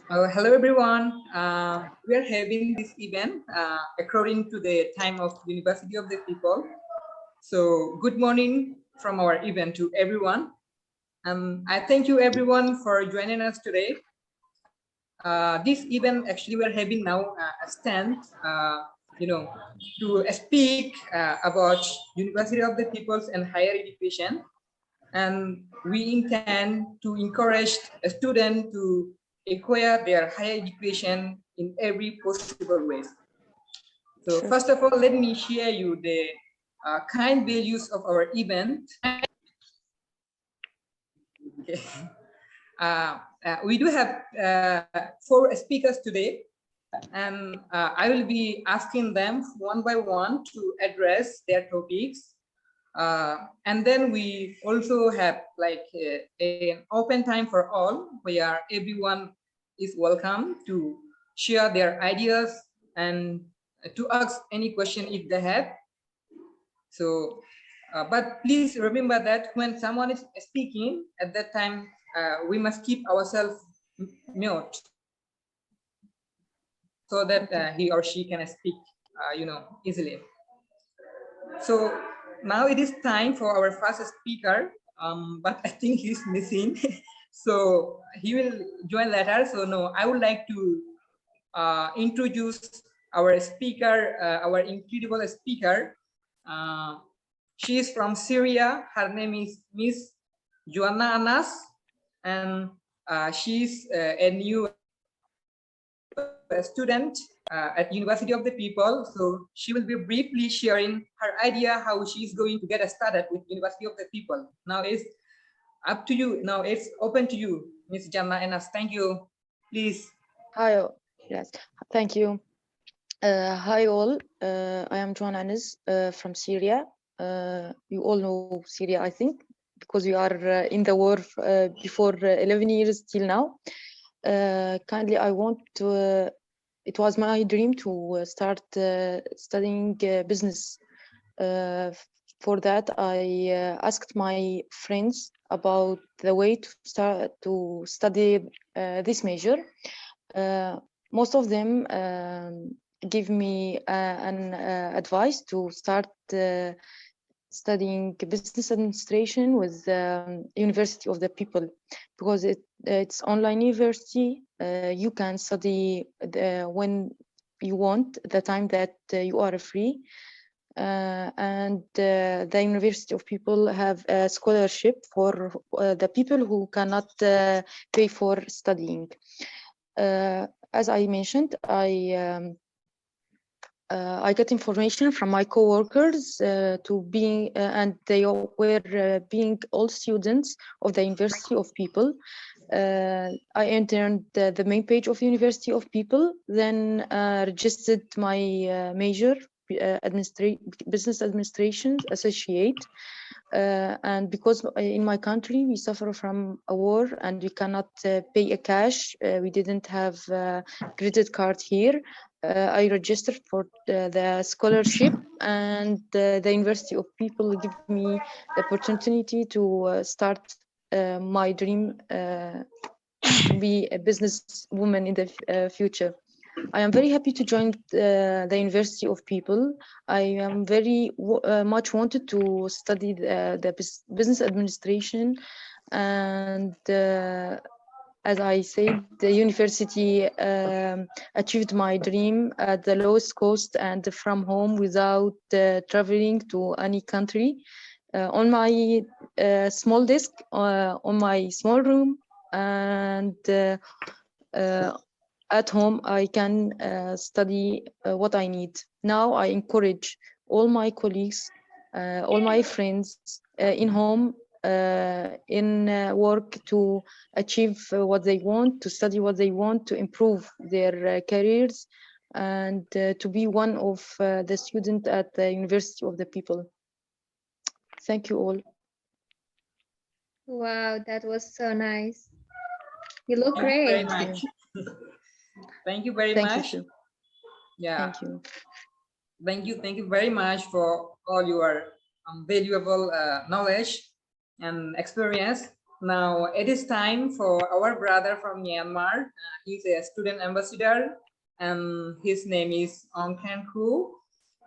Hello everyone. We are having this event according to the time of University of the People. So good morning from our event to everyone. I thank you everyone for joining us today. This event actually we are having now a stand, to speak about University of the Peoples and higher education. And we intend to encourage a student to acquire their higher education in every possible way. So Sure. first of all, let me share you the kind values of our event. Okay. We do have 4 speakers today, and I will be asking them one by one to address their topics. And then we also have like an open time for all, where everyone is welcome to share their ideas and to ask any question if they have. So, but please remember that when someone is speaking, at that time, we must keep ourselves mute so that he or she can speak, easily. So now it is time for our first speaker, but I think he's missing. So he will join later. So no, I would like to introduce our speaker, our incredible speaker. She is from Syria. Her name is Miss Joanna Anas, and she's a new student at University of the People. So she will be briefly sharing her idea how she is going to get started with University of the People. Now it's up to you. Now it's open to you, Miss Joanna Anas. Thank you. Please. Hi, yes, thank you. Hi all, I am Joan Anis from Syria. You all know Syria, I think, because we are in the war before 11 years till now. Kindly, I want to, it was my dream to start studying business. For that, I asked my friends about the way to start to study this major. Most of them give me an advice to start studying business administration with University of the People, because it's online university. You can study when you want, the time that you are free. And the University of People have a scholarship for the people who cannot pay for studying. As I mentioned, I got information from my co-workers to being, and they were being all students of the University of People. I entered the main page of University of People, then registered my major, business administration associate. And because in my country we suffer from a war and we cannot pay a cash, we didn't have credit card here. I registered for the scholarship, and the University of People give me the opportunity to start my dream to be a business woman in the future. I am very happy to join the University of People. I am very much wanted to study the business administration, and as I said, the university achieved my dream at the lowest cost and from home without traveling to any country. On my small desk, on my small room, and at home, I can study what I need. Now I encourage all my colleagues, all my friends in home, in work to achieve what they want, to study what they want, to improve their careers, and to be one of the students at the University of the People. Thank you all. Wow, that was so nice. You look Thank you very great. much. Thank you very Thank much. you too. Yeah. Thank you. Thank you very much for all your valuable knowledge and experience. Now it is time for our brother from Myanmar. He's a student ambassador, and his name is Ong Khan Koo.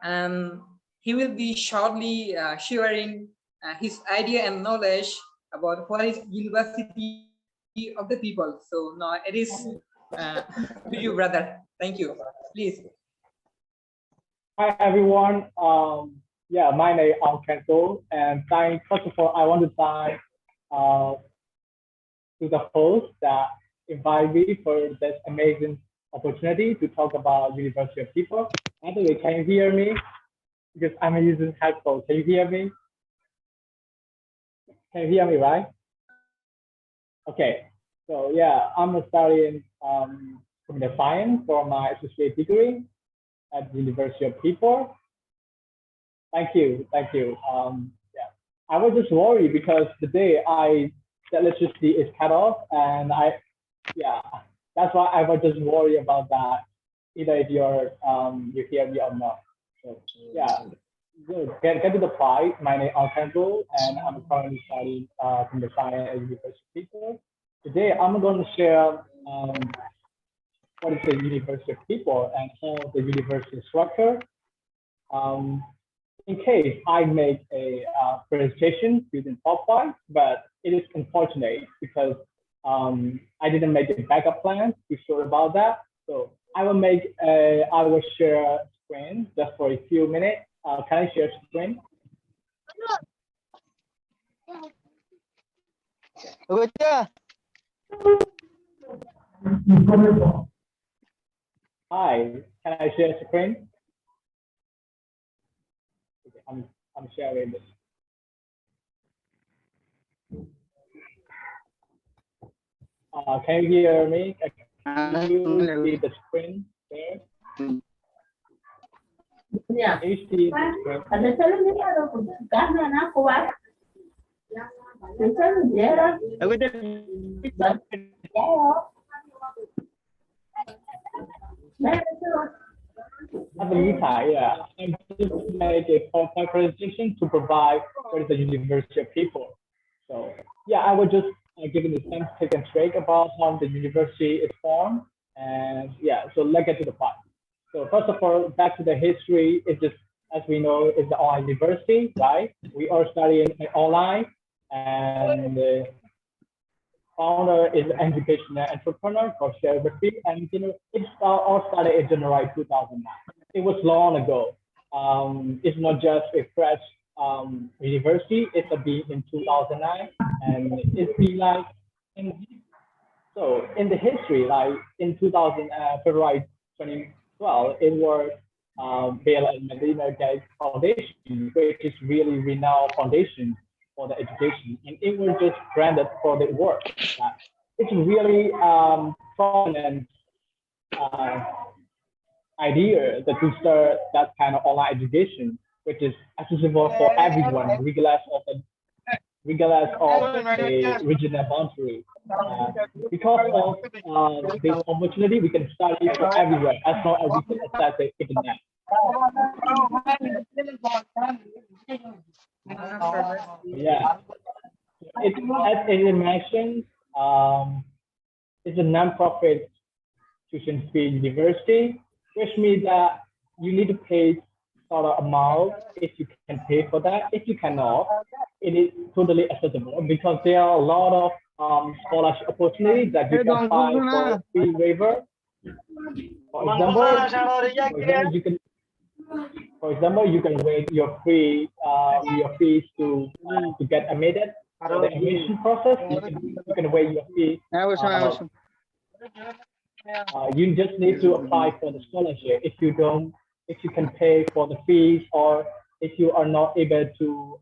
And he will be shortly sharing his idea and knowledge about what is University of the People. So now it is to you, brother. Thank you. Please. Hi, everyone. Yeah, my name is Ong Khan Koo, and first of all, I want to thank to the host that invited me for this amazing opportunity to talk about University of People. Anyway, can you hear me? Because I'm using headphones. Can you hear me? Can you hear me, right? Okay. So yeah, I'm studying computer science for my associate degree at the University of People. Thank you. Yeah, I was just worried because today the electricity is cut off, and that's why I was just worried about that. Either if you hear me or not. So yeah, good. Get to the point. My name is Ong Khan Koo, and I'm currently studying computer science at University of People. Today I'm going to share what is the University of People and how the university is structured. In case I make a presentation using PowerPoint, but it is unfortunate because I didn't make a backup plan. Be sure about that. So I will share screen just for a few minutes. Can I share screen? Hi, can I share screen? Okay, I'm sharing this. Can you hear me? Can you see the screen there? Can you see the screen? Yeah. I'm just make a PowerPoint presentation to provide what is the University of People. So yeah, I was just giving the same take and trick about how the university is formed, and yeah, so let's get to the point. So first of all, back to the history. It's just, as we know, it's the online university, right? We are studying online, and the founder is an educational entrepreneur called Sherberty, and it all started in January 2009. It was long ago. It's not just a fresh university. It's been in 2009, and it's been like so in the history, like in February 2012, it was Bill and Melinda Gates Foundation, which is really renowned foundation for the education, and it was just granted for the work. It's really prominent idea that to start that kind of online education, which is accessible for everyone, regardless of the regional boundary. Because of this opportunity, we can study from everywhere as long as we can access the internet. Yeah, as I mentioned, it's a non-profit tuition fee university, which means that you need to pay sort of amount if you can pay for that. If you cannot, it is totally accessible because there are a lot of scholarship opportunities that you can find for free waiver. For example, you can waive your fees to get admitted. For the admission process, you can waive your fee. You just need to apply for the scholarship. If you can pay for the fees, or if you are not able to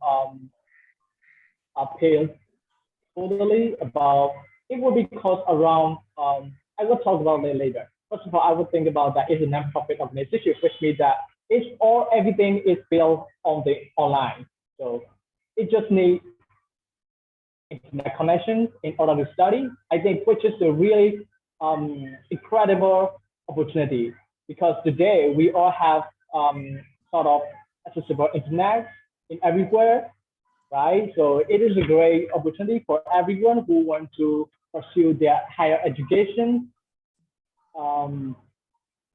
pay totally, it will be cost around. I will talk about it later. First of all, I would think about that it's a non-profit organization, which means that everything is built on the online. So it just needs internet connection in order to study. I think, which is a really incredible opportunity, because today we all have sort of accessible internet in everywhere, right? So it is a great opportunity for everyone who want to pursue their higher education.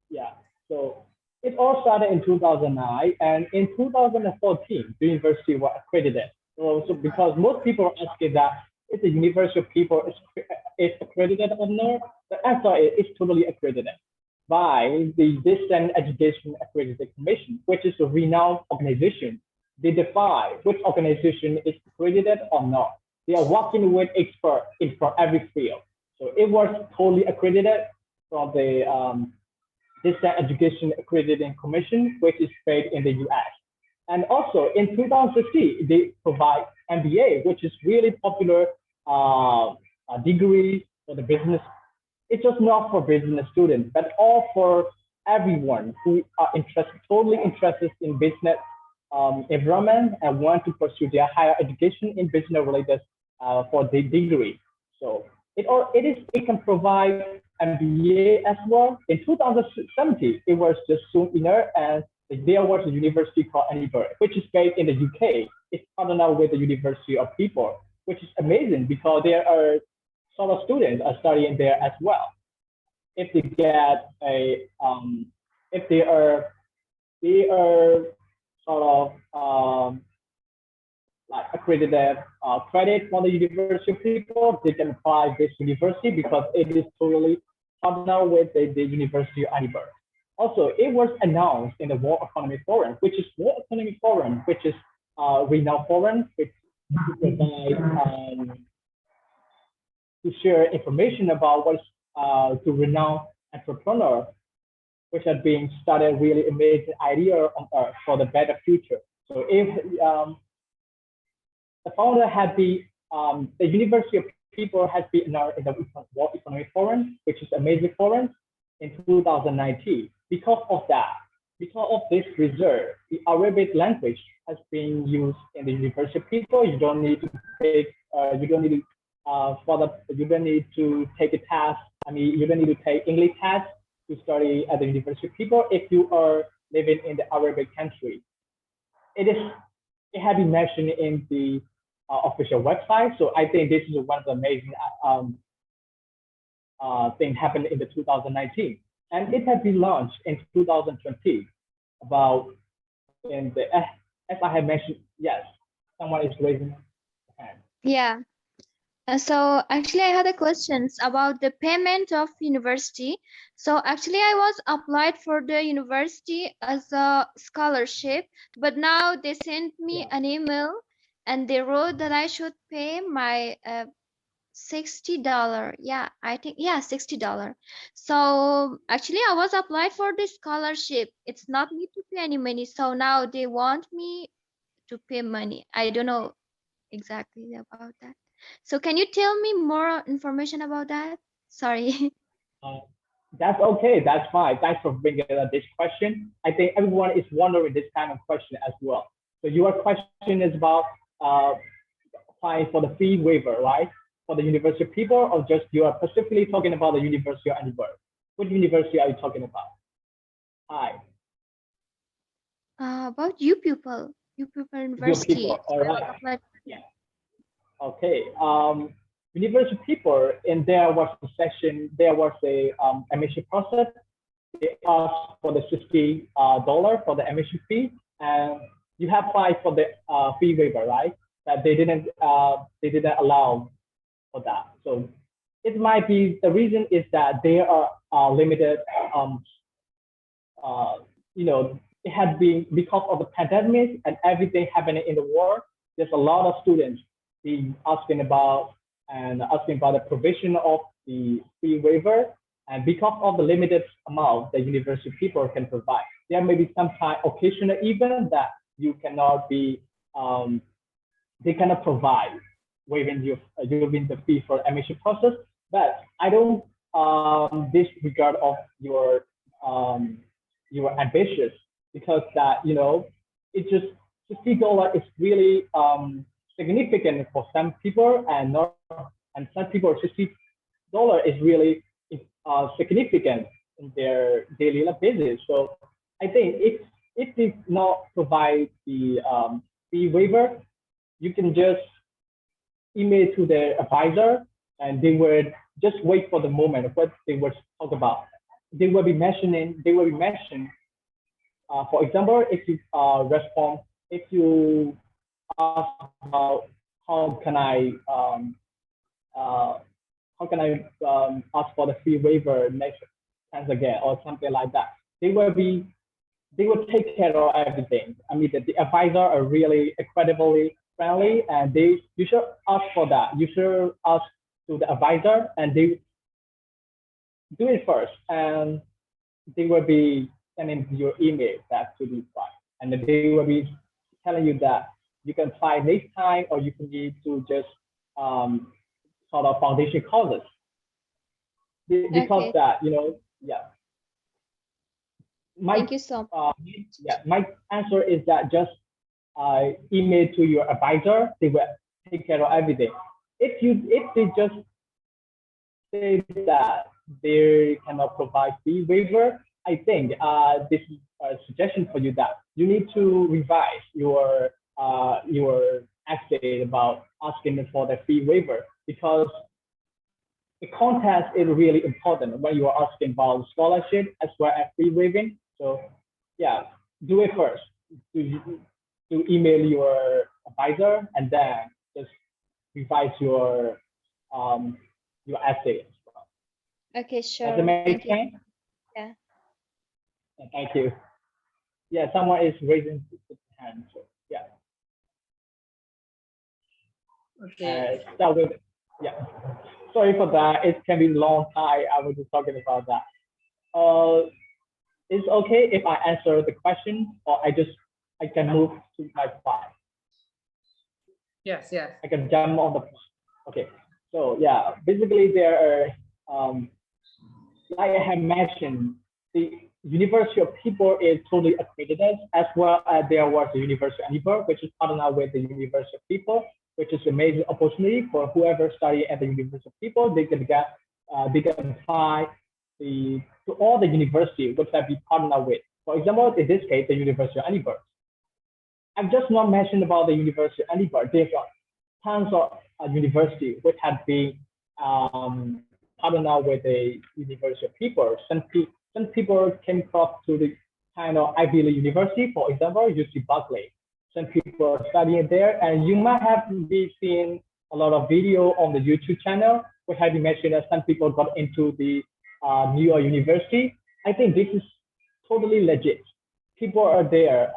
Yeah, so it all started in 2009, and in 2014, the university was accredited. So because most people are asking that if the University of People is accredited or not, the answer is it's totally accredited by the Distance Education Accredited Commission, which is a renowned organization. They define which organization is accredited or not. They are working with experts from every field. So it was totally accredited from the Distance Education Accrediting Commission, which is based in the US. And also in 2015, they provide MBA, which is really popular degree for the business. It's just not for business students, but all for everyone who are totally interested in business environment and want to pursue their higher education in business related for the degree. So it can provide MBA as well. In 2017, it was just soon enough, and there was a university called Edinburgh, which is based in the UK. It's partnered with the University of People, which is amazing because there are sort of students are studying there as well. If they get a, if they are sort of like accredited credit from the University of People, they can apply this university because it is totally partnered with the University of Edinburgh. Also, it was announced in the World Economic Forum, which is a renowned forum, which provide to share information about what's to renowned entrepreneurs, which are being started really amazing idea on Earth for the better future. So if the founder had the University of People has been in the World Economic Forum, which is a major forum in 2019. Because of that, because of this reserve, the Arabic language has been used in the University of People. You don't need to take, you don't need to take a test. I mean, you don't need to take English test to study at the University of People if you are living in the Arabic country. It has been mentioned in the official website. So I think this is one of the amazing things happened in the 2019. And it has been launched in 2020. About in the, as I have mentioned, yes, someone is raising their hand. Yeah. So actually, I had a questions about the payment of university. So actually, I was applied for the university as a scholarship, but now they sent me an email and they wrote that I should pay my $60. Yeah, I think, yeah, $60. So actually, I was applied for the scholarship. It's not me to pay any money. So now they want me to pay money. I don't know exactly about that. So can you tell me more information about that? Sorry. That's okay. That's fine. Thanks for bringing up this question. I think everyone is wondering this kind of question as well. So your question is about applying for the fee waiver, right? For the University of People, or just you are specifically talking about the University of Edinburgh? What university are you talking about? Hi. About UoPeople University. UoPeople. All right. Yeah. Okay. University of People, and there was a section, there was a admission process. They asked for the $60 for the admission fee, and you have applied for the fee waiver, right? That they didn't allow for that. So it might be, the reason is that they are limited. You know, it had been because of the pandemic and everything happening in the world. There's a lot of students being asking about the provision of the fee waiver, and because of the limited amount that University of People can provide, there may be some kind occasional event that you cannot be, they cannot provide waiving the fee for admission process. But I don't disregard of your ambitious, because that, you know, it just $60 is really significant for some people, and some people $60 is really significant in their daily life basis. So I think if they not provide the fee waiver, you can just email to their advisor, and they would just wait for the moment of what they would talk about. They will be mentioning, for example, if you respond, if you ask about how can I ask for the fee waiver next time again, or something like that. They will take care of everything. I mean, the advisor are really incredibly friendly, and you should ask for that. You should ask to the advisor, and they do it first, and they will be sending your email back to the client, and then they will be telling you that you can apply next time, or you can need to just sort of foundation courses, because Okay. that, yeah. Thank you so much. My answer is that just email to your advisor. They will take care of everything. If they just say that they cannot provide fee waiver, I think this is a suggestion for you that you need to revise your essay about asking for the fee waiver, because the context is really important when you are asking about scholarship as well as fee waiving. So yeah, do it first. To email your advisor, and then just revise your essay as well. Okay, Does it sure. make Thank you. sense? Yeah. Thank you. Yeah, someone is raising his hand. So yeah. Okay. Start with, yeah. Sorry for that. It can be long time. I was just talking about that. It's okay if I answer the question, or I can move to my slide. Yes, yes. I can jump on the point. Okay. So yeah, basically there are, like I have mentioned, the University of People is totally accredited, as well as there was the University of Edinburgh, which is partnered with the University of People, which is a major opportunity for whoever study at the University of People. They can apply to all the universities which have been partnered with. For example, in this case, the University of Edinburgh. I've just not mentioned about the University of Edinburgh. There's tons of universities which have been partnered with the University of People. Some people came across to the kind of Ivy League university, for example, UC Berkeley. Some people are studying there, and you might have been seeing a lot of video on the YouTube channel, which have been mentioned that some people got into the New York University. I think this is totally legit. People are there.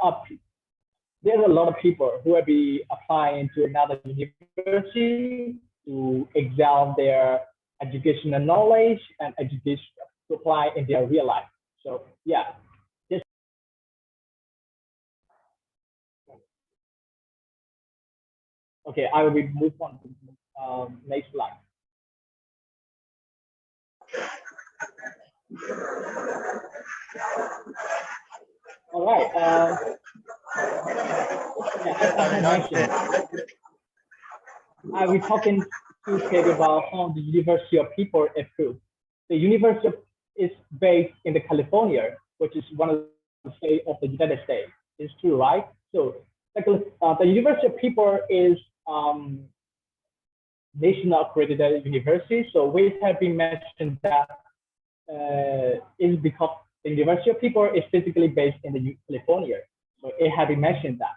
There's a lot of people who will be applying to another university to examine their educational knowledge and education to apply in their real life. So yeah. Okay, I will move on to the next slide. All right. Yeah, as I mentioned, I will talking to Kate about how the University of People is approved. The university is based in the California, which is one of the states of the United States. It's true, right? So the University of People is national accredited university. So we have been mentioned that is because the University of People is physically based in the California. So it has been mentioned that.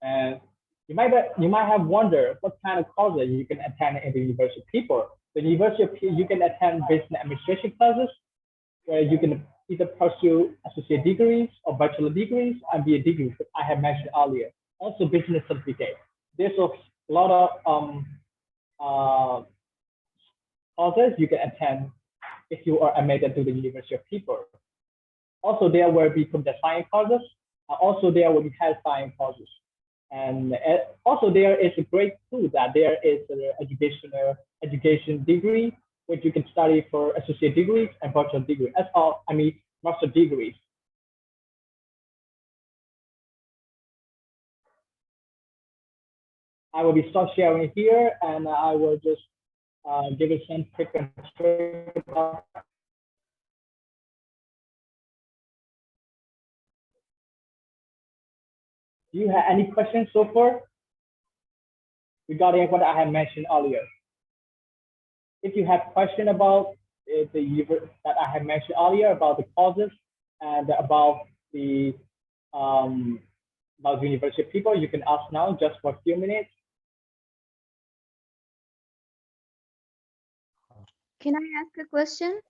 And you might have wondered what kind of courses you can attend in the University of People. The University of People, you can attend business administration classes, where you can either pursue associate degrees or bachelor degrees and MBA degrees, that I have mentioned earlier. Also business certificate. There's a lot of courses you can attend if you are admitted to the University of People. Also, there will be computer science courses. Also, there will be health science courses. And also, there is a great tool that there is an education degree, which you can study for associate degrees and bachelor degrees. That's all, master degrees. I will be start sharing here, and I will just give it some quick and straight about. Do you have any questions so far regarding what I have mentioned earlier? If you have question about that I have mentioned earlier about the causes and about the university people, you can ask now just for a few minutes. Can I ask a question?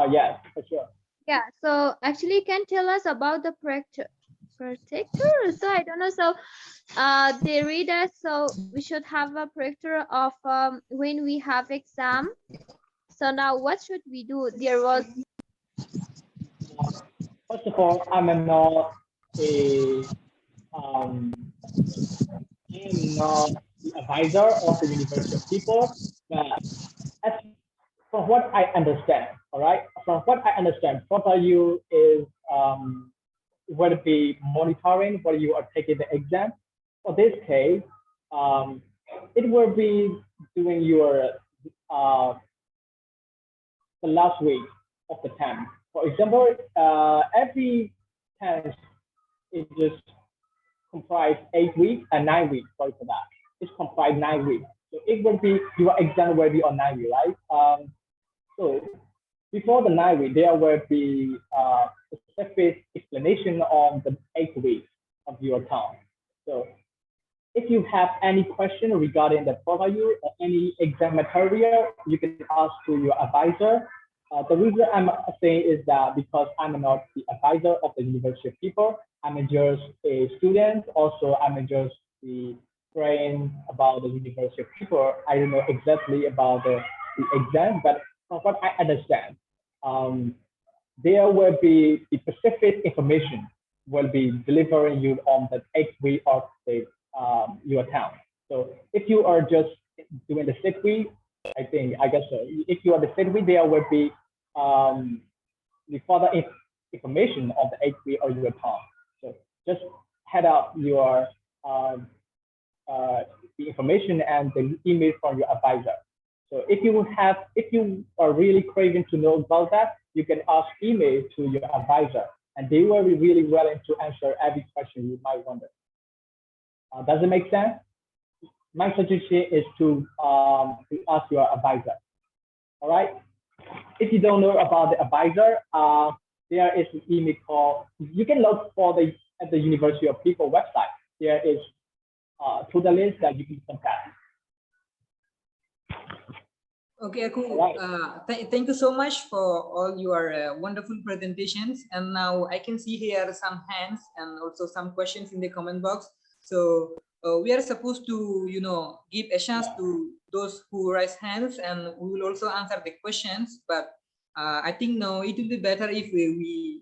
Yes, for sure. Yeah, so actually you can tell us about the Proctor. So I don't know. So they read us, so we should have a Proctor of when we have exam. So now what should we do? There was First of all, I'm not a I'm not the advisor of the university of people, but as from what I understand, all right, from what I understand, Proctor you is will be monitoring where you are taking the exam. For this case, it will be doing your the last week of the term. For example, every term is just comprise 8 weeks and 9 weeks. Sorry for that. It's comprised 9 weeks. So it will be your exam will be on 9 weeks, right? So before the 9 weeks, there will be a specific explanation on the 8 weeks of your term. So if you have any question regarding the product or any exam material, you can ask to your advisor. The reason I'm saying is that because I'm not the advisor of the university of people, I'm just a student. Also, I'm just the friend about the university of people. I don't know exactly about the exam, but from what I understand, there will be the specific information will be delivering you on the 8th week of the your account. So if you are just doing the 6th week, I guess so. If you are the 6th week, there will be the further information of the 8th week of your account. So just head out your the information and the email from your advisor. So if you are really craving to know about that, you can ask email to your advisor, and they will be really willing to answer every question you might wonder. Does it make sense? My suggestion is to ask your advisor. All right. If you don't know about the advisor, there is an email called. You can look for at the University of People website. There is to the list that you can contact. Okay, cool. Right. Thank you so much for all your wonderful presentations. And now I can see here some hands and also some questions in the comment box. So we are supposed to, give a chance to those who raise hands, and we will also answer the questions. But I think no, it will be better if we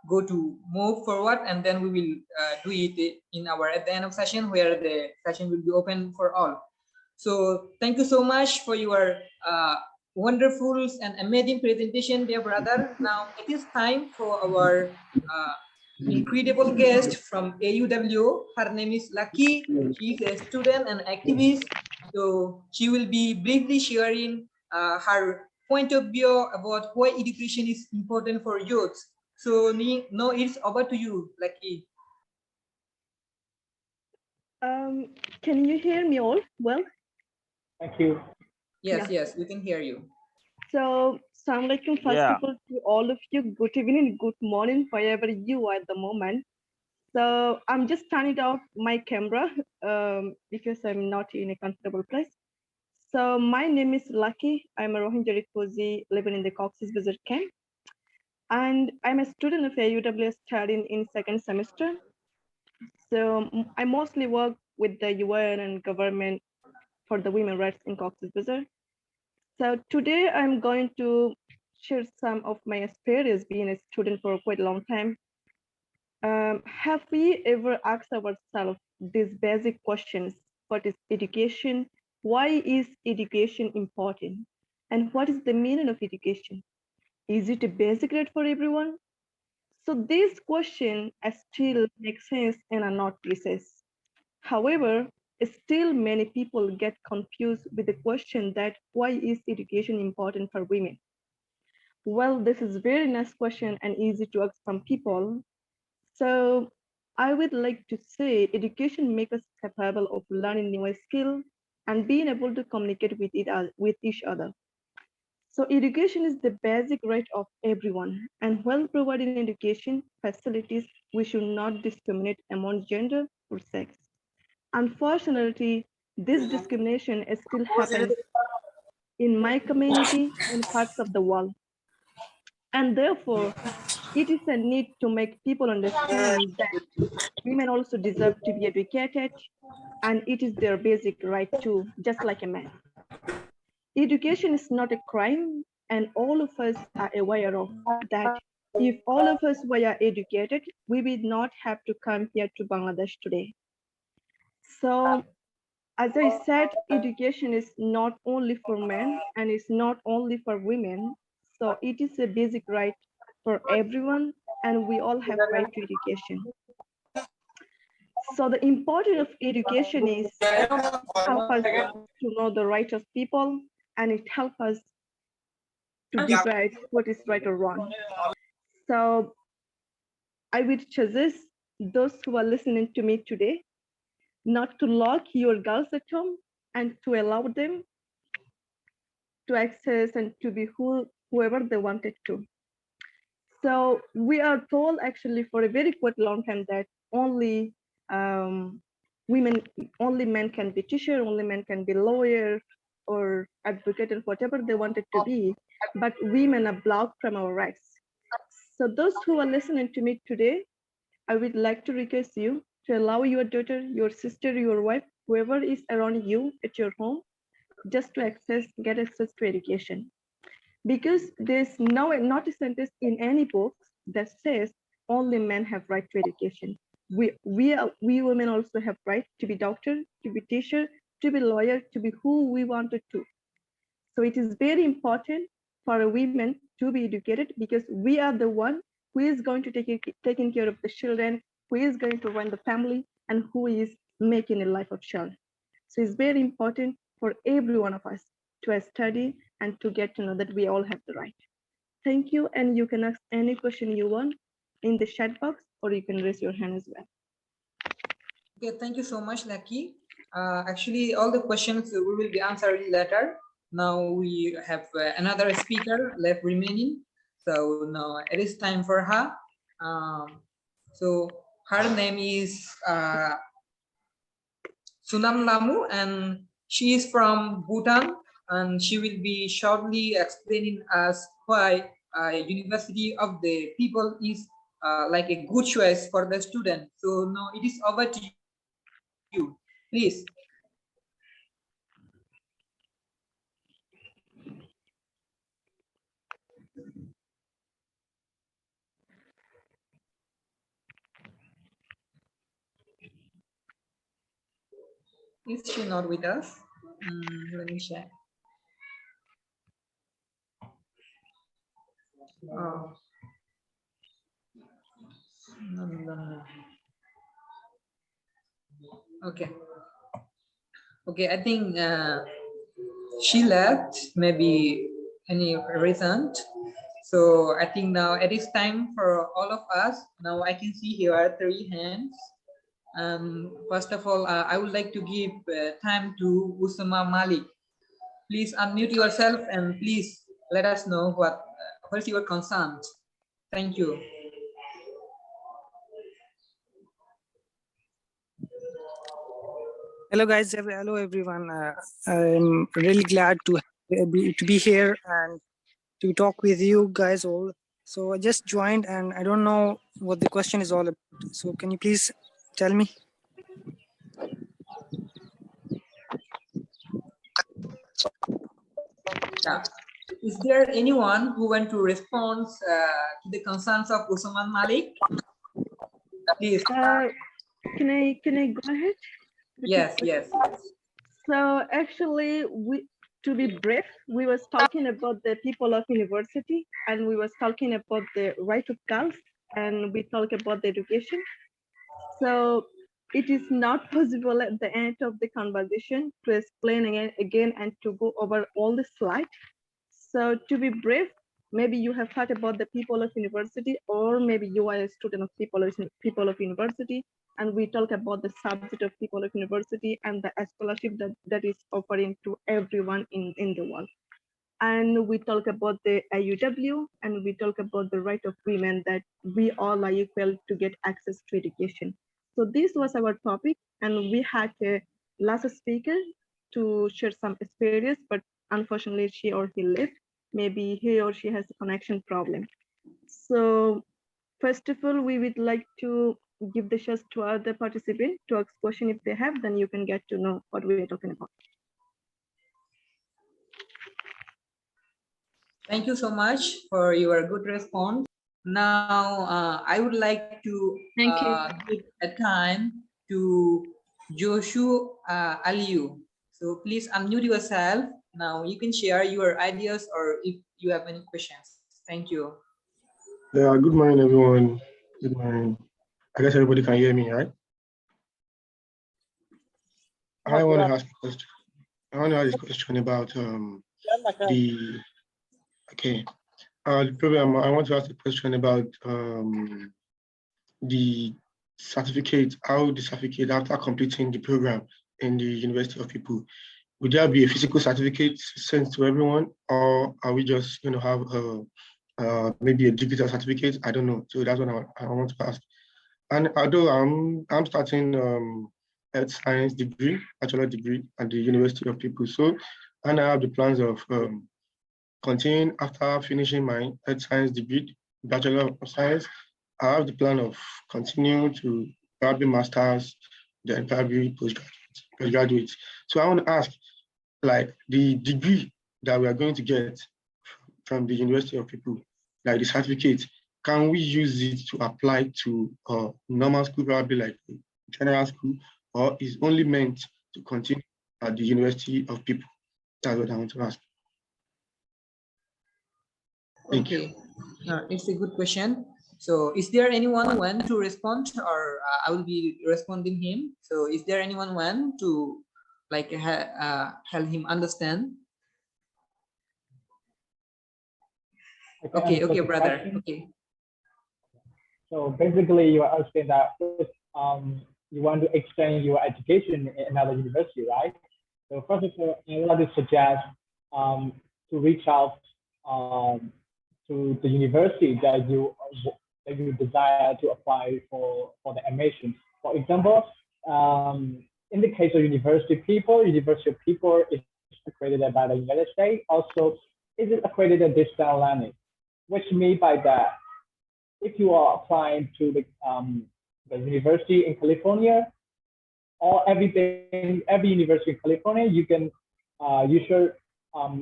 go to move forward, and then we will do it in at the end of session, where the session will be open for all. So thank you so much for your wonderful and amazing presentation, dear brother. Now it is time for our incredible guest from AUW. Her name is Lucky. She is a student and activist. So she will be briefly sharing her point of view about why education is important for youth. So no, it's over to you, Lucky. Can you hear me all well? Thank you. Yes, yes, we can hear you. So, Assalamu alaikum, first of all, to all of you, good evening, good morning, wherever you are at the moment. So, I'm just turning out my camera because I'm not in a comfortable place. So, my name is Lucky. I'm a Rohingya refugee living in the Cox's Bazar camp. And I'm a student of AUW studying in second semester. So, I mostly work with the UN and government for the women rights in Cox's Bazar. So today I'm going to share some of my experience being a student for quite a long time. Have we ever asked ourselves these basic questions? What is education? Why is education important? And what is the meaning of education? Is it a basic right for everyone? So these questions still make sense and are not precise. However, still many people get confused with the question that why is education important for women? Well, this is a very nice question and easy to ask from people. So I would like to say education makes us capable of learning new skills and being able to communicate with each other. So education is the basic right of everyone, and while providing education facilities, we should not discriminate among gender or sex. Unfortunately, this discrimination still happens in my community and parts of the world. And therefore, it is a need to make people understand that women also deserve to be educated, and it is their basic right too, just like a man. Education is not a crime, and all of us are aware of that. If all of us were educated, we would not have to come here to Bangladesh today. So, as I said, education is not only for men and it's not only for women. So it is a basic right for everyone, and we all have right to education. So the importance of education is help us to know the right of people, and it helps us to decide what is right or wrong. So I would suggest those who are listening to me today not to lock your girls at home and to allow them to access and to be whoever they wanted to. So we are told actually for a very quite long time that only women, only men can be teacher, only men can be lawyer or advocate and whatever they wanted to be, but women are blocked from our rights. So those who are listening to me today, I would like to request you to allow your daughter, your sister, your wife, whoever is around you at your home, just to get access to education. Because there's not a sentence in any book that says only men have right to education. We women also have right to be doctor, to be teacher, to be lawyer, to be who we wanted to. So it is very important for a women to be educated, because we are the one who is going to taking care of the children, who is going to run the family, and who is making a life of child. So it's very important for every one of us to study and to get to know that we all have the right. Thank you, and you can ask any question you want in the chat box, or you can raise your hand as well. Okay, thank you so much, Lucky. Actually, all the questions we will be answering later. Now we have another speaker left remaining. So now it is time for her. So her name is Sunam Lamu, and she is from Bhutan, and she will be shortly explaining us why University of the People is like a good choice for the student. So now it is over to you, please. Is she not with us? Let me check. Oh. No. Okay. Okay, I think she left, maybe any reason. So I think now it is time for all of us. Now I can see here are 3 hands. First of all, I would like to give time to Osama Malik. Please unmute yourself and please let us know what is your concern. Thank you. Hello guys, hello everyone. I'm really glad to be here and to talk with you guys all. So I just joined and I don't know what the question is all about. So can you please tell me? Yeah. Is there anyone who want to respond to the concerns of Osama Malik? Please. Can I go ahead? Yes. So actually, to be brief, we was talking about the people of university, and we was talking about the right of girls, and we talk about the education. So it is not possible at the end of the conversation to explain again and to go over all the slides. So to be brief, maybe you have heard about the people of university, or maybe you are a student of people of university, and we talk about the subject of people of university and the scholarship that is offering to everyone in the world. And we talk about the IUW, and we talk about the right of women, that we all are equal to get access to education. So this was our topic, and we had a last speaker to share some experience, but unfortunately she or he left. Maybe he or she has a connection problem. So first of all, we would like to give the chance to other participants to ask question if they have, then you can get to know what we are talking about. Thank you so much for your good response. Now, I would like to give a time to Joshua Alui. So please unmute yourself. Now you can share your ideas or if you have any questions. Thank you. Yeah, good morning, everyone. Good morning. I guess everybody can hear me, right? I want to ask a question. I want to ask a question about the program. I want to ask a question about the certificate, how the certificate after completing the program in the University of People. Would there be a physical certificate sent to everyone, or are we just going to have maybe a digital certificate? I don't know. So that's what I want to ask. And although I'm starting health science degree, bachelor degree at the University of People, so and I have the plans of continuing after finishing my health science degree, bachelor of science. I have the plan of continuing to probably masters, then probably postgraduate. So I want to ask, like the degree that we are going to get from the University of People, like the certificate, can we use it to apply to normal school, probably like general school, or is only meant to continue at the University of People? That's what I want to ask. Thank you. It's a good question. So is there anyone who want to respond, or I will be responding him? So is there anyone want to like help him understand? Okay, brother. Okay. So basically, you are asking that you want to extend your education in another university, right? So first of all, I want to suggest to reach out to the university that you desire to apply for the admission. For example, in the case of University of People is accredited by the United States. Also, it is accredited distance learning, which means by that, if you are applying to the university in California, or every university in California, you can you should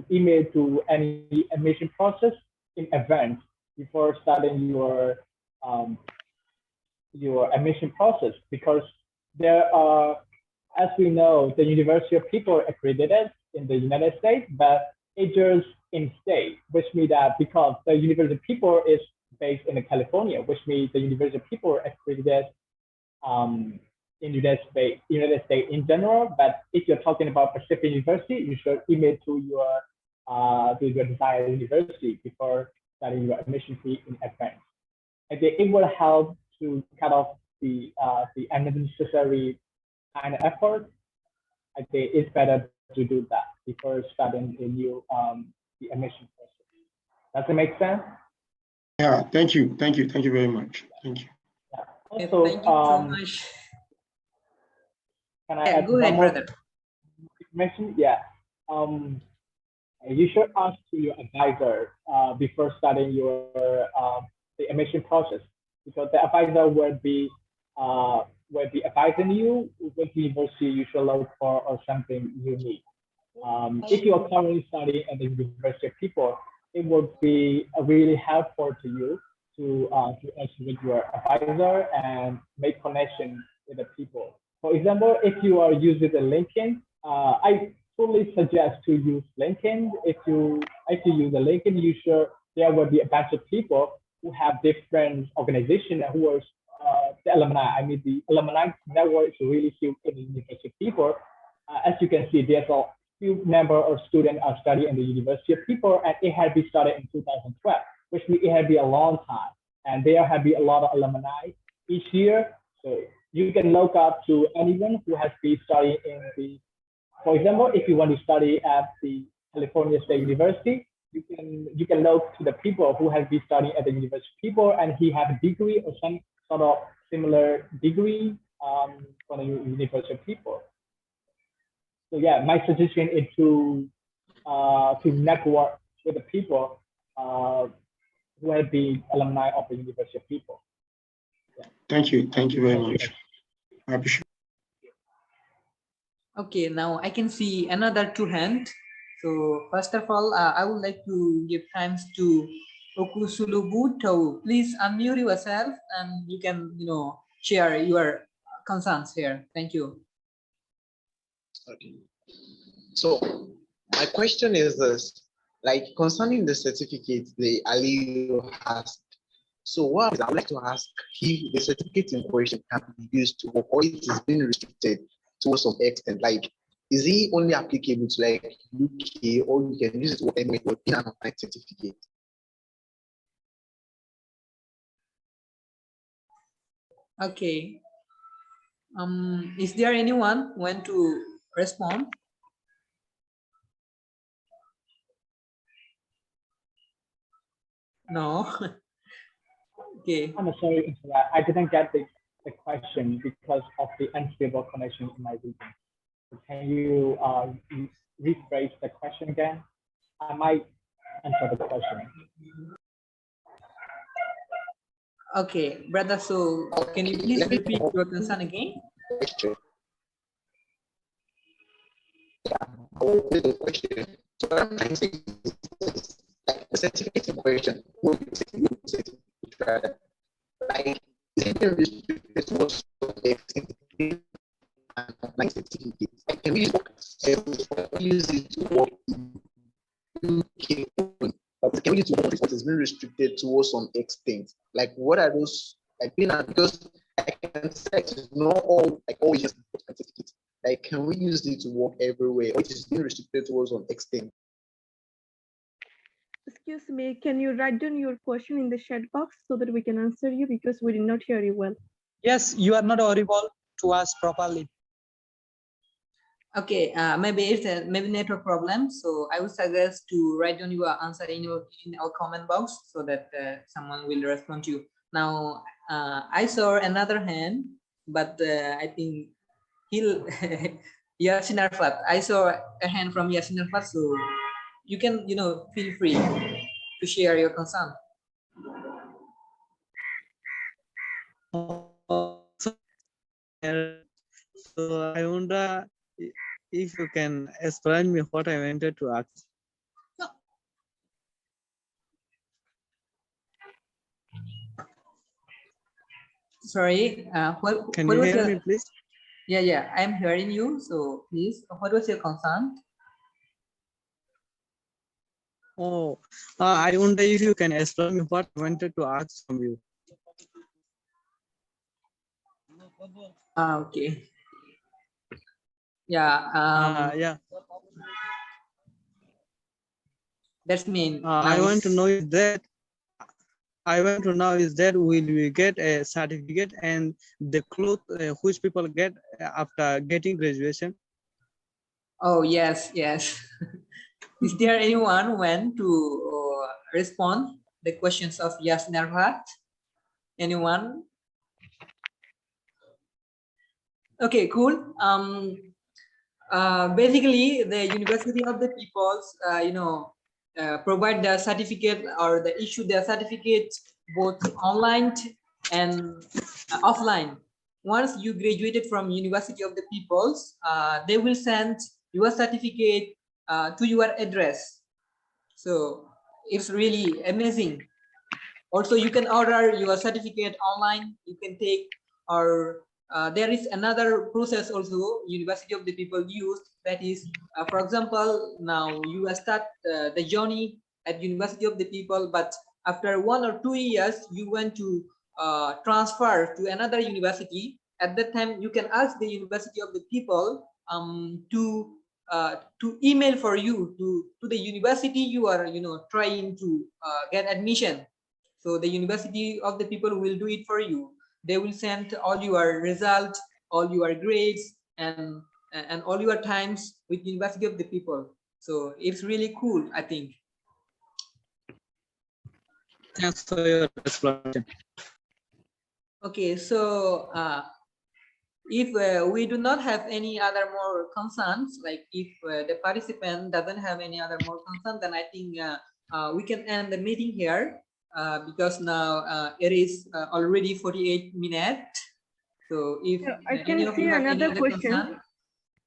email to any admission process in advance before starting your admission process, because there are, as we know, the University of People are accredited in the United States, but it just in state, which means that because the University of People is based in California, which means the University of People are accredited in United States in general. But if you're talking about Pacific University, you should email to your desired university before starting your admission fee in advance. And it will help to cut off the unnecessary kind of effort. I think it's better to do that before starting the new the admission process. Does it make sense? Yeah, thank you very much. Thank you. Yeah. Also, thank you so much. Can I add go ahead, brother. Information? Yeah. You should ask to your advisor before starting your the admission process, because the advisor will be advising you which university you should look for or something you need. If you are currently studying at the University of People, it would be really helpful to you to ask with your advisor and make connection with the people. For example, if you are using the LinkedIn, I totally suggest to use LinkedIn. If you use the LinkedIn, there will be a bunch of people who have different organizations who are the alumni. I mean, the alumni network is really huge in the University of People. As you can see, there's few member or student are studying in the University of People, and it had been started in 2012, which means it had been a long time. And there have been a lot of alumni each year. So you can look up to anyone who has been studying in the, for example, if you want to study at the California State University, you can look to the people who have been studying at the University of People, and he have a degree or some sort of similar degree from the University of People. So yeah, my suggestion is to network with the people who have been alumni of the University of People. Yeah. Thank you very much. I appreciate. Okay, now I can see another two hands. So first of all, I would like to give thanks to Okusulubu. Please unmute yourself and you can, share your concerns here. Thank you. Okay. So my question is this, like concerning the certificate the Alui asked. So what I would like to ask if the certificate in question can be used to work, or it is being restricted to some extent. Like, is it only applicable to like UK, or you can use it to work anywhere in an applied certificate? Okay. Is there anyone who want to respond? No. Okay. I'm sorry, I didn't get the question because of the unstable connection in my region. Can you rephrase the question again? I might answer the question. Okay, brother. So can you please repeat your concern again? Question. Yeah, the question. So what I'm trying to say is, like the certificate in question, like is it restricted to what's like certificates? Like, can we use it to work in UK? But can we use it to work what is being restricted to some extent? Like, what are those? Like, because I can say it's not all like always just certificates. Like, can we use it to work everywhere, or it is being restricted to some extent? Excuse me, can you write down your question in the chat box so that we can answer you, because we did not hear you well. Yes, you are not audible to us properly. Okay, maybe it's a network problem. So I would suggest to write down your answer in our comment box so that someone will respond to you. Now I saw another hand, but I think he'll Yasin Arfat. I saw a hand from Yasin Arfat, so you can feel free to share your concern. So I wonder if you can explain me what I wanted to ask. Sorry, Can you hear me, please? Yeah, I'm hearing you. So please, what was your concern? Oh, I wonder if you can explain me what I wanted to ask from you. Okay. Yeah. Yeah. That's mean. I want to know is that will we get a certificate and the clothes which people get after getting graduation? Oh yes. Is there anyone who want to respond the questions of Yasin Arfat? Anyone? Okay, cool. Basically, the University of the Peoples, provide the certificate or the issue their certificate both online and offline. Once you graduated from University of the Peoples, they will send your certificate to your address. So it's really amazing. Also, you can order your certificate online. You can take, or there is another process also University of the People used, that is, for example, now you start the journey at University of the People, but after 1 or 2 years you want to transfer to another university. At that time you can ask the University of the People to to email for you to the university you are trying to get admission. So the university of the people will do it for you. They will send all your results, all your grades, and all your times with university of the people. So it's really cool, I think. Thanks for your explanation. Okay, so if we do not have any other more concerns, like if the participant doesn't have any other more concern, then I think we can end the meeting here because now it is already 48 minutes. So if I can any of see you have any another other question. concern,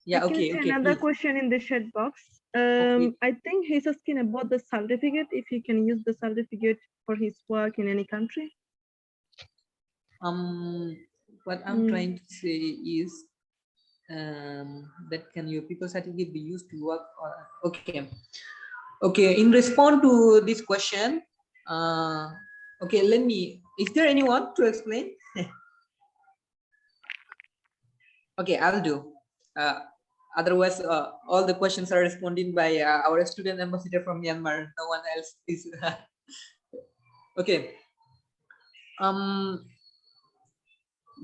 yeah, I can okay, see okay, another please. question in the chat box. Okay. I think he's asking about the certificate, if he can use the certificate for his work in any country. What I'm trying to say is that can your people certificate be used to work? Okay, in response to this question, okay, is there anyone to explain? Okay, I'll do. Otherwise, all the questions are responded by our student ambassador from Myanmar. No one else is. Okay.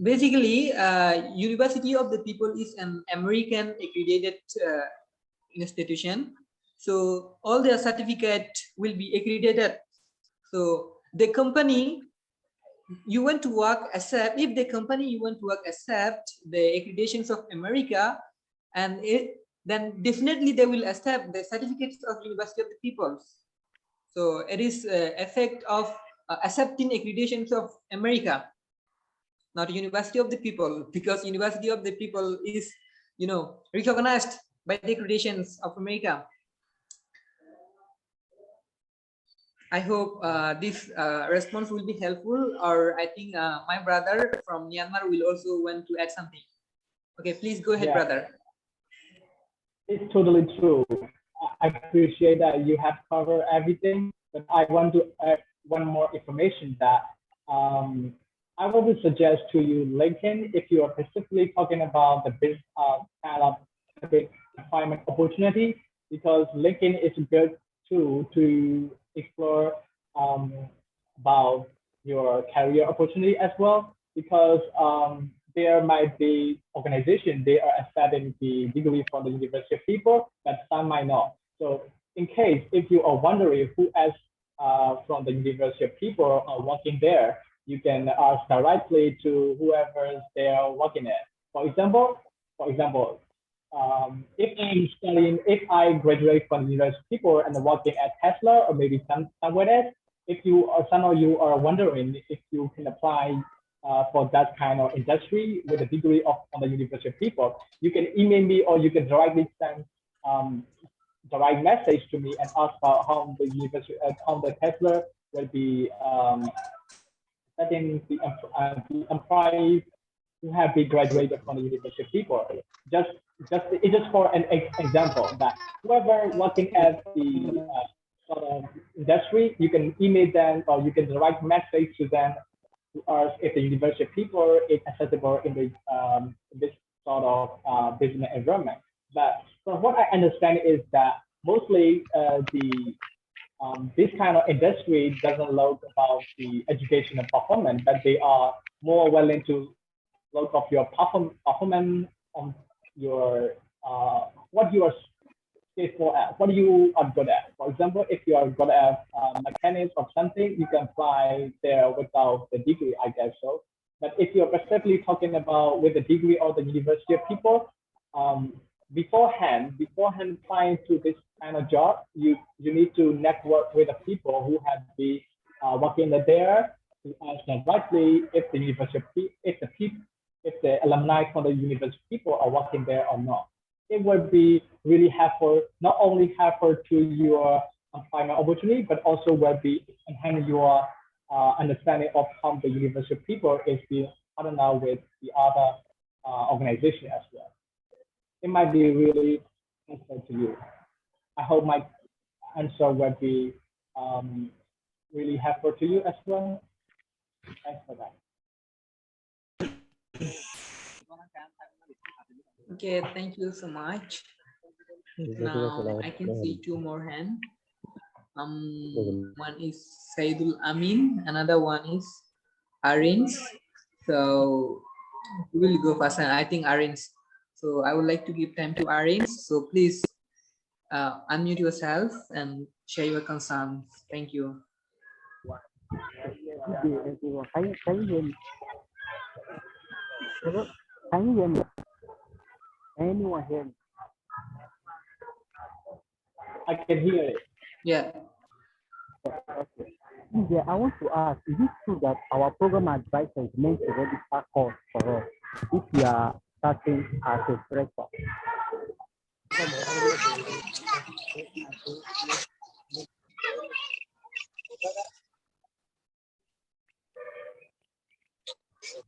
Basically, University of the People is an American accredited institution. So all their certificate will be accredited. So the company you want to work accept, if the company you want to work accept the accreditations of America, and then definitely they will accept the certificates of University of the People. So it is effect of accepting accreditations of America, not University of the People, because University of the People is, recognized by the accreditations of America. I hope this response will be helpful, or I think my brother from Myanmar will also want to add something. Okay, please go ahead, brother. It's totally true. I appreciate that you have covered everything, but I want to add one more information that I would suggest to you LinkedIn if you are specifically talking about the business kind of employment opportunity, because LinkedIn is a good tool to explore about your career opportunity as well, because there might be organizations, they are accepting the degree from the University of People, but some might not. So in case, if you are wondering who else from the University of People are working there, you can ask directly to whoever they are working at. For example, if I graduate from the University of People and working at Tesla or maybe somewhere else, if you or some of you are wondering if you can apply for that kind of industry with a degree on the University of People, you can email me or you can directly send direct message to me and ask about how the university, how the Tesla will be setting the employees who have been graduated from the University of People. It's just for an example that whoever working at the sort of industry, you can email them or you can direct message to them to ask if the University of People is accessible in the this sort of business environment. But from what I understand is that mostly this kind of industry doesn't look about the educational performance, but they are more willing to look of your performance on your what you are skillful at, what you are good at. For example, if you are good at mechanics or something, you can apply there without the degree, I guess so. But if you're specifically talking about with the degree of the University of People, beforehand applying to this kind of job, you need to network with the people who have been working there to ask them directly if the university, if the alumni from the University People are working there or not. It would be really helpful, not only helpful to your employment opportunity, but also will be enhance your understanding of how the University People is being partnered with the other organization as well. It might be really helpful to you. I hope my answer will be really helpful to you as well. Thanks for that. Okay, thank you so much. Now I can see two more hands. One is Saidul Amin, another one is Arins. So we will go first, and I think Arins. So I would like to give time to Arins. So please unmute yourself and share your concerns. Thank you. Good day, everyone. Can you hear me? Hello? Can you hear me? Anyone hear me? I can hear it. Yeah. Okay. Yeah, I want to ask, is it true that our program advisor is meant to register course for us if we are starting as a fresher?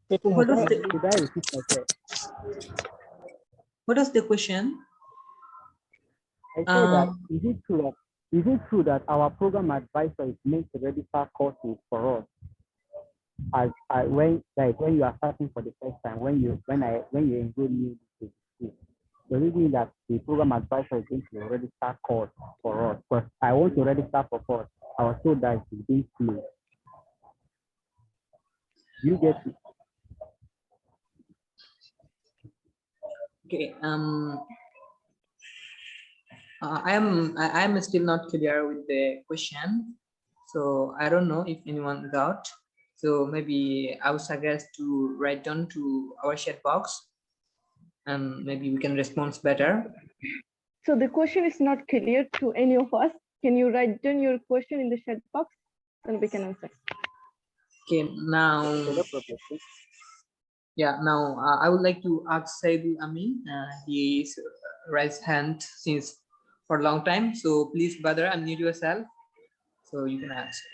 What was the, Did I repeat myself? what was the question? I said that is it true that our program advisor is meant to register courses for us as when you are starting for the first time, when you enroll new to school? Does it mean that the program advisor is going to register course for us? Because I want to register for course. I was told that it's being slow. You get it? Okay. I am still not clear with the question, so I don't know if anyone got. So maybe I would suggest to write down to our chat box, and maybe we can respond better. So the question is not clear to any of us. Can you write down your question in the chat box, and we can answer? Okay, now. Yeah, now I would like to ask Saidul Amin. He is raised hand since for a long time. So please, brother, unmute yourself so you can ask.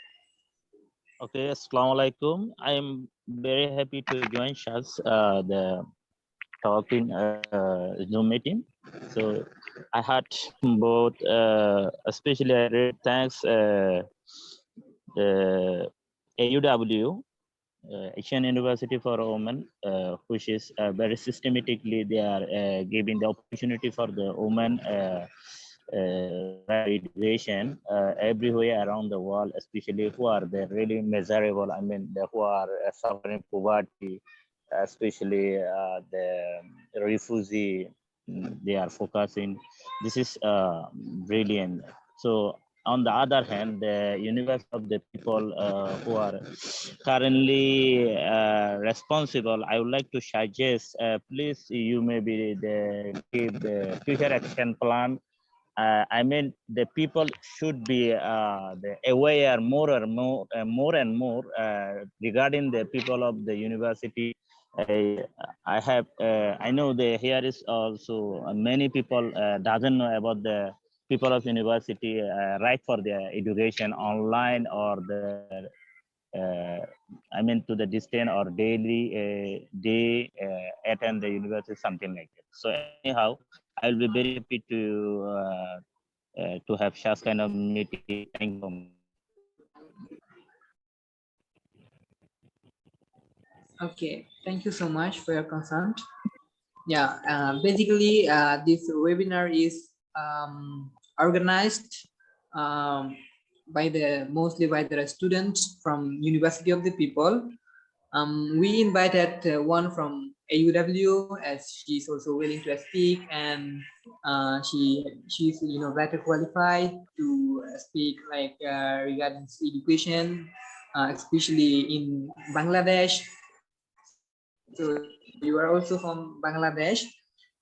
Okay, assalamu alaikum. I am very happy to join Shaz the talking Zoom meeting. So I had both, especially I read thanks the AUW. Asian University for Women, which is very systematically they are giving the opportunity for the women education everywhere around the world, especially who are the really miserable. I mean, who are suffering poverty, especially the refugee. They are focusing. This is brilliant. So on the other hand, the universe of the people who are currently responsible, I would like to suggest, please, you maybe give the future action plan. I mean, the people should be aware more and more regarding the people of the university. I know that here is also many people doesn't know about the people of university right for their education online or the I mean to the distance or daily they attend the university, something like that. So anyhow, I will be very happy to have such kind of meeting. Thank you. Okay, thank you so much for your concern. Yeah, basically this webinar is organized mostly by the students from University of the People. We invited one from AUW, as she's also willing to speak, and she's better qualified to speak like regarding education, especially in Bangladesh. So you are also from Bangladesh.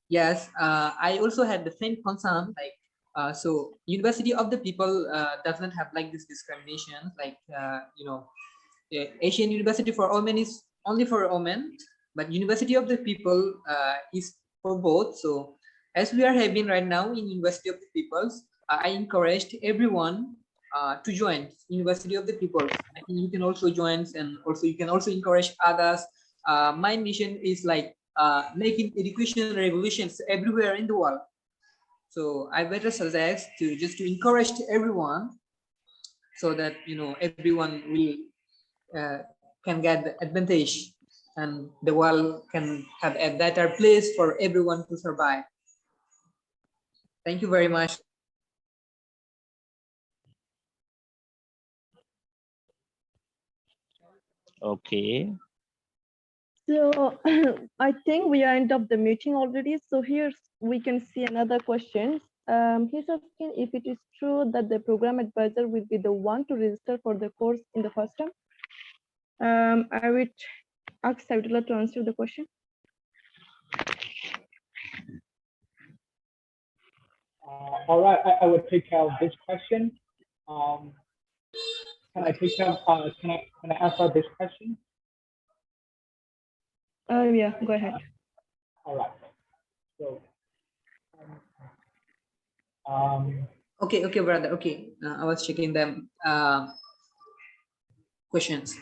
Yes, I also had the same concern. Like, so University of the People doesn't have like this discrimination. Like, Asian University for Women is only for women, but University of the People is for both. So as we are having right now in University of the Peoples, I encouraged everyone to join University of the People. I think you can also join, and also you can also encourage others. My mission is like making education revolutions everywhere in the world. So I better suggest to just to encourage everyone, so that everyone will can get the advantage, and the world can have a better place for everyone to survive. Thank you very much. Okay. So I think we are end of the meeting already. So here we can see another question. He's asking if it is true that the program advisor will be the one to register for the course in the first term. I would ask Saidullah to answer the question. All right, I will take care of this question. Can I take care? Can I answer this question? Yeah, go ahead. All right. So, Okay, brother. Okay, I was checking them questions.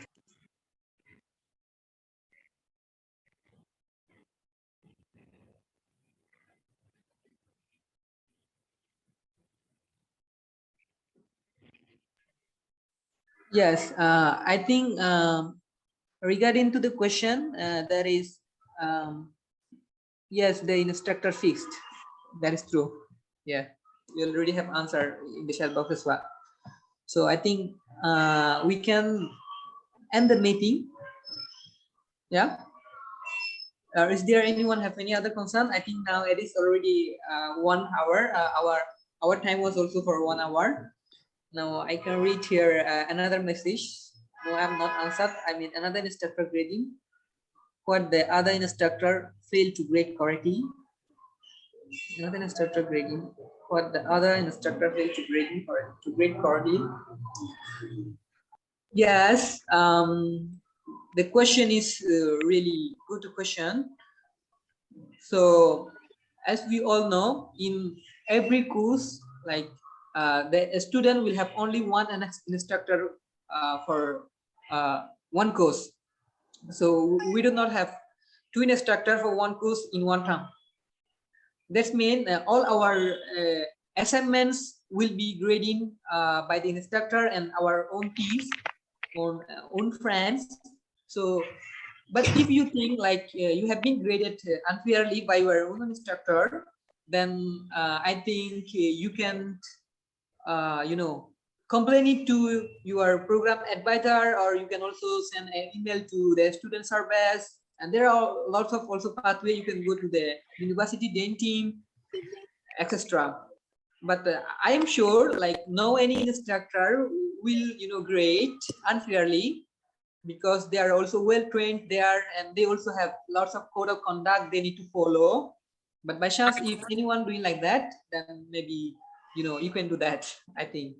Yes, I think regarding to the question, that is, yes, the instructor fixed. That is true. Yeah, you already have answered in the chat box as well. So I think we can end the meeting. Yeah. Is there anyone have any other concern? I think now it is already 1 hour. Our time was also for 1 hour. Now I can read here another message. No, I have not answered. I mean, another instructor grading what the other instructor failed to grade correctly. Another instructor grading what the other instructor failed to grade correctly. Yes. The question is really good question. So, as we all know, in every course, like the student will have only one instructor for one course. So we do not have two instructors for one course in one term. That means all our assignments will be grading by the instructor and our own teams, own friends. So, but if you think like you have been graded unfairly by your own instructor, then I think you can, complain it to your program advisor, or you can also send an email to the student service. And there are lots of also pathway. You can go to the university dean team, etc. But I am sure like no any instructor will grade unfairly, because they are also well trained there, and they also have lots of code of conduct they need to follow. But by chance, if anyone doing like that, then maybe you can do that, I think.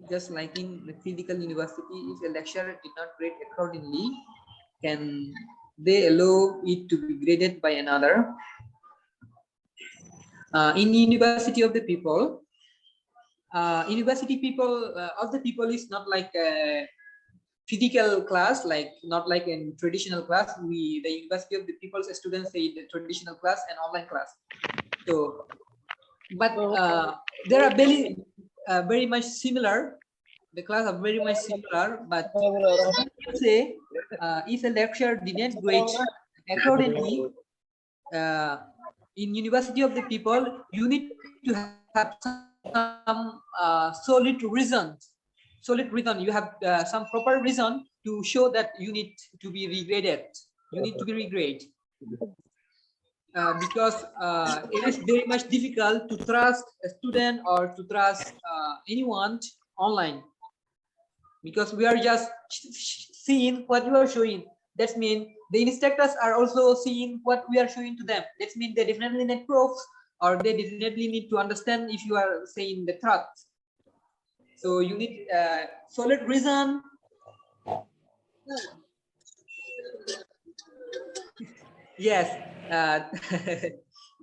Just like in the physical university, if a lecturer did not grade accordingly, can they allow it to be graded by another? In University of the People, university people of the people is not like a physical class, like not like in traditional class. The University of the People's students say the traditional class and online class. So, but they are very much similar. The class are very much similar, but say if a lecturer didn't grade accordingly, in University of the People, you need to have some solid reason. You have some proper reason to show that you need to be regraded. You need to be regraded. Because it is very much difficult to trust a student or to trust anyone online, because we are just seeing what you are showing. That means the instructors are also seeing what we are showing to them. That means they definitely need proofs, or they definitely need to understand if you are saying the truth. So you need solid reason. Yes,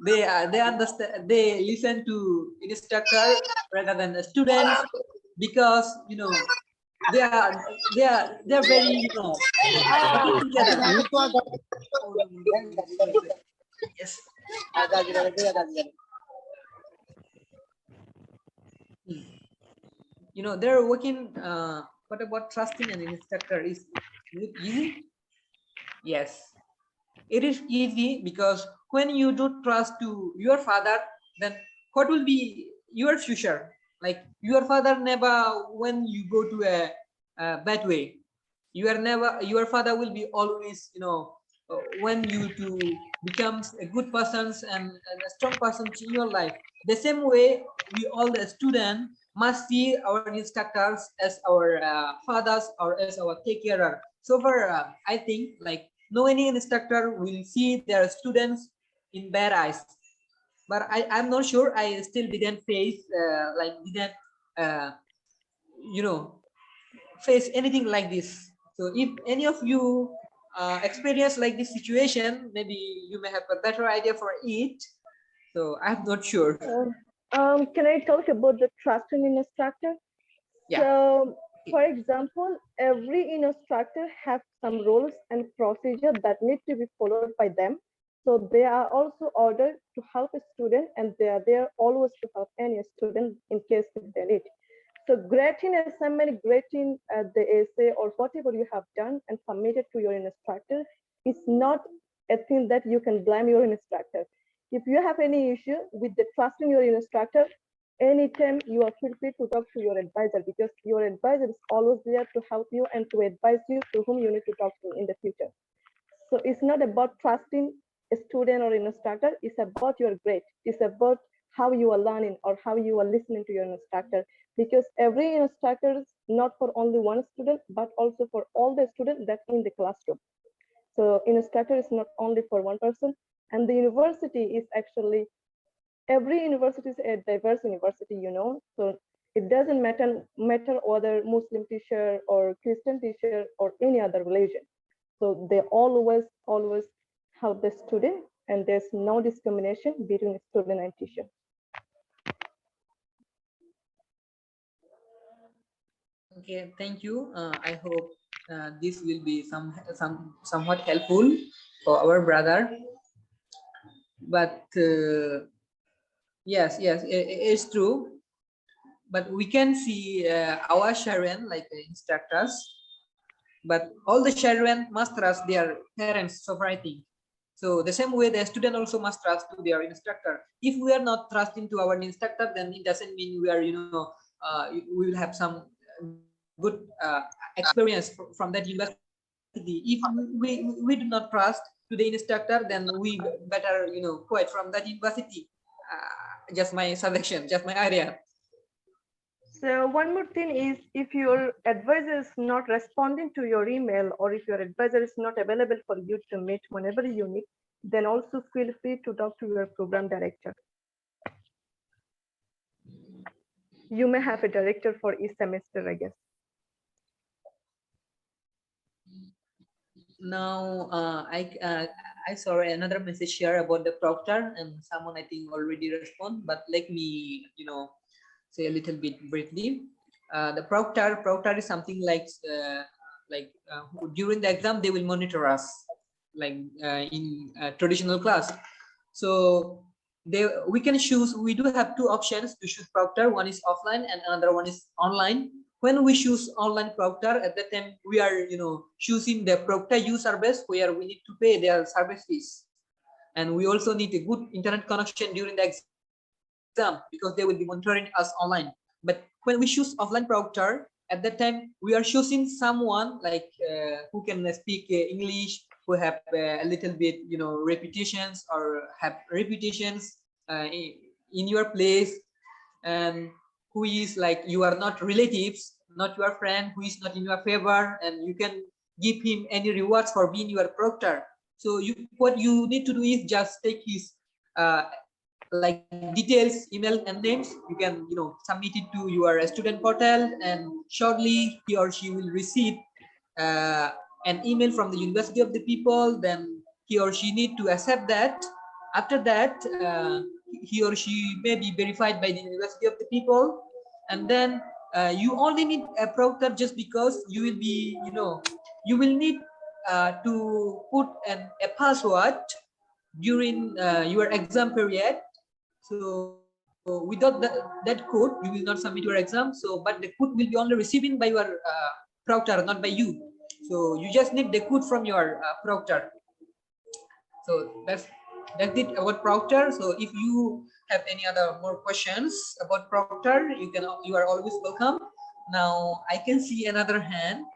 they understand. They listen to instructor rather than the students, because they are very together. Yes. They're working. What about trusting an instructor? Is it easy? Yes. It is easy because when you do trust to your father, then what will be your future? Like your father never, when you go to a bad way, your father will be always, when you to become a good person and a strong person in your life. The same way, we all the students must see our instructors as our fathers or as our take carer. So far, I think like no any instructor will see their students in bad eyes. But I'm not sure. I still didn't face uh, you know face anything like this. So if any of you experience like this situation, maybe you may have a better idea for it. So I'm not sure. Can I talk about the trusting instructor? Yeah. So, for example, every instructor have some rules and procedure that need to be followed by them. So they are also ordered to help a student, and they are there always to help any student in case if they need. So grading assignment, grading the essay or whatever you have done and submitted to your instructor is not a thing that you can blame your instructor. If you have any issue with the trusting your instructor, anytime you are feel free to talk to your advisor, because your advisor is always there to help you and to advise you to whom you need to talk to in the future. So it's not about trusting a student or an instructor, it's about your grade. It's about how you are learning or how you are listening to your instructor, because every instructor is not for only one student, but also for all the students that in the classroom. So instructor is not only for one person, and the university is actually, every university is a diverse university, so it doesn't matter whether Muslim teacher or Christian teacher or any other religion. So they always help the student, and there's no discrimination between student and teacher. Okay, thank you. I hope this will be somewhat helpful for our brother. But yes, it's true. But we can see our children like instructors. But all the children must trust their parents. So I think. So the same way the student also must trust to their instructor. If we are not trusting to our instructor, then it doesn't mean we are, we will have some good experience from that university. If we do not trust to the instructor, then we better, quit from that university. Just my suggestion, just my idea. So one more thing is, if your advisor is not responding to your email, or if your advisor is not available for you to meet whenever you need, then also feel free to talk to your program director. You may have a director for each semester, I guess. Now I saw another message here about the Proctor, and someone I think already respond, but let me say a little bit briefly. The Proctor is something like during the exam they will monitor us like in traditional class. So we can choose. We do have two options to choose Proctor. One is offline and another one is online. When we choose online Proctor, at that time we are choosing the Proctor U service where we need to pay their service fees, and we also need a good internet connection during the exam because they will be monitoring us online. But when we choose offline Proctor, at that time we are choosing someone like who can speak English, who have a little bit repetitions or have repetitions in your place, and who is like you are not relatives, not your friend, who is not in your favor, and you can give him any rewards for being your Proctor. So what you need to do is just take his like details, email and names. You can submit it to your student portal, and shortly he or she will receive an email from the University of the People. Then he or she need to accept that. After that he or she may be verified by the University of the People, and then you only need a Proctor just because you will be you will need to put a password during your exam period. So without that code, you will not submit your exam. So, but the code will be only receiving by your Proctor, not by you. So you just need the code from your Proctor. So that's it about Proctor. So if you have any other more questions about Proctor, you are always welcome. Now I can see another hand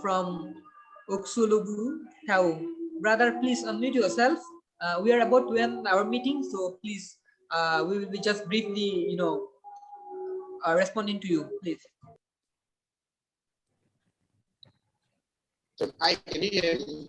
from Oksulubu Tau. Brother, please unmute yourself. We are about to end our meeting, so please, we will be just briefly, responding to you, please. So I can hear you.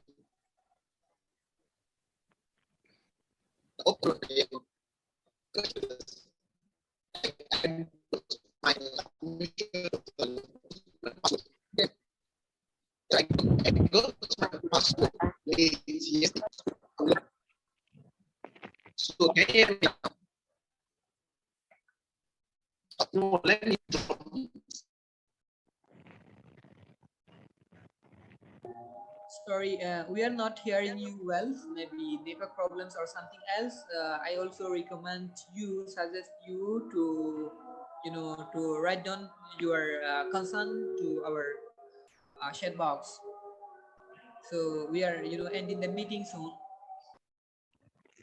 So can you hear me? No, let me Sorry, we are not hearing you well. Maybe network problems or something else. I also suggest you to, to write down your concern to our chat box. So we are, ending the meeting soon.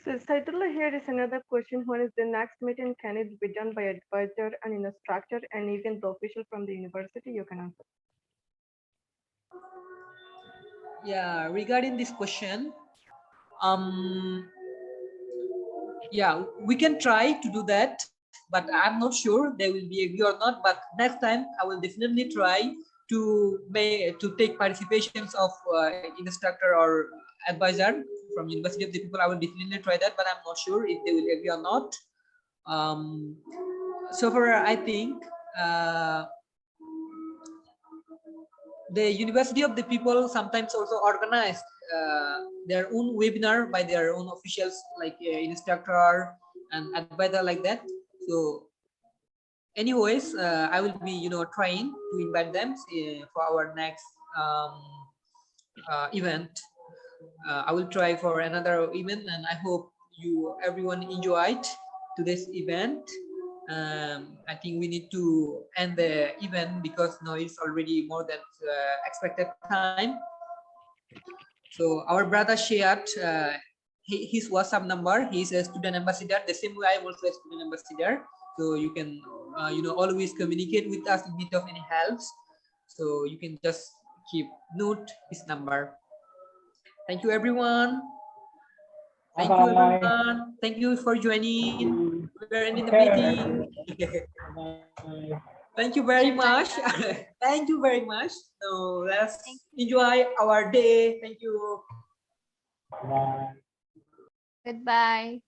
So Saidullah, here is another question. When is the next meeting? Can it be done by advisor and instructor and even the official from the university? You can answer. Yeah, regarding this question, yeah, we can try to do that, but I'm not sure they will be agree or not. But next time I will definitely try to take participations of instructor or advisor from University of the People. I will definitely try that, but I'm not sure if they will agree or not. So far, I think the University of the People sometimes also organize their own webinar by their own officials, like instructor and advisor, like that. So anyways, I will be trying to invite them for our next event. I will try for another event, and I hope everyone enjoyed today's event. I think we need to end the event because now it's already more than expected time. So our brother shared his WhatsApp number. He's a student ambassador. The same way I'm also a student ambassador. So you can always communicate with us in need of any helps. So you can just note his number. Thank you, everyone. Thank you, everyone. Thank you for joining. We're ending the meeting. Thank you very much. Thank you very much. So let's enjoy our day. Thank you. Goodbye.